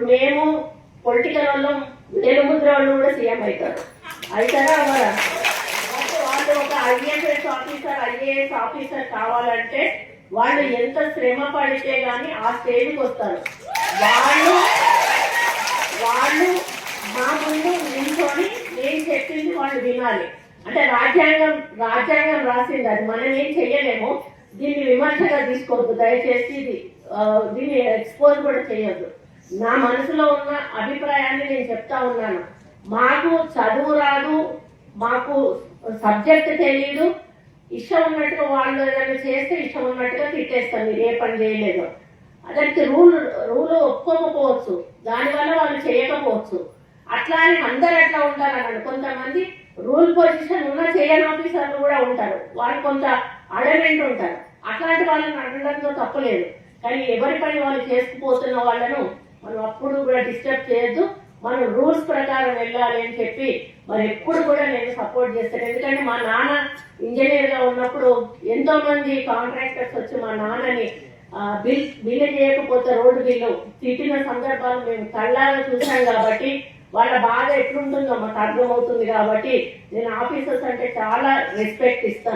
మేము పొలిటికల్ వాళ్ళం, వేలుముద్ర వాళ్ళు కూడా సీఎం అవుతారా అవరా? వాళ్ళు ఒక ఐఏఎస్ ఆఫీసర్ కావాలంటే వాళ్ళు ఎంత శ్రమ పడితే గానీ ఆ స్టేజ్కి వస్తారు. వాళ్ళు మా ముందు నిల్చొని నేను చెప్పింది వాళ్ళు వినాలి. అంటే రాజ్యాంగం రాసింది, అది మనం ఏం చెయ్యలేము. దీన్ని విమర్శగా తీసుకోవద్దు దయచేసి, దీన్ని ఎక్స్పోజ్ కూడా చేయొద్దు. నా మనసులో ఉన్న అభిప్రాయాన్ని నేను చెప్తా ఉన్నాను. మాకు చదువు రాదు, మాకు సబ్జెక్ట్ తెలియదు, ఇష్టం ఉన్నట్టుగా వాళ్ళు ఏదైనా చేస్తే ఇష్టం ఉన్నట్టుగా తిట్టేస్తాం, మీరు ఏ పని చేయలేదు. అదానికి రూల్ ఒప్పుకోకపోవచ్చు, దానివల్ల వాళ్ళు చేయకపోవచ్చు. అట్లా అని అందరు అట్లా ఉంటారన్నాడు. కొంతమంది రూల్ పొజిషన్ ఉన్న చేయని ఆఫీసర్లు కూడా ఉంటారు, వాళ్ళు కొంత అడమెంట్ ఉంటారు. అట్లాంటి వాళ్ళని అనడంతో తప్పలేదు. కానీ ఎవరి పని వాళ్ళు చేసుకుపోతున్న వాళ్ళను మనం అప్పుడు కూడా డిస్టర్బ్ చేయొద్దు. మనం రూల్స్ ప్రకారం వెళ్ళాలి అని చెప్పి మరి ఎప్పుడు కూడా నేను సపోర్ట్ చేస్తాను. ఎందుకంటే మా నాన్న ఇంజనీర్ గా ఉన్నప్పుడు ఎంతో మంది కాంట్రాక్టర్స్ వచ్చి మా నాన్నని బిల్లు చేయకపోతే రోడ్డు బిల్లు తిట్టిన సందర్భాలు మేము కళ్ళారా చూసాం. కాబట్టి వాళ్ళ బాధ ఎట్లుంటుందో మాకు అర్థమవుతుంది. కాబట్టి నేను ఆఫీసర్స్ అంటే చాలా రెస్పెక్ట్ ఇస్తాను.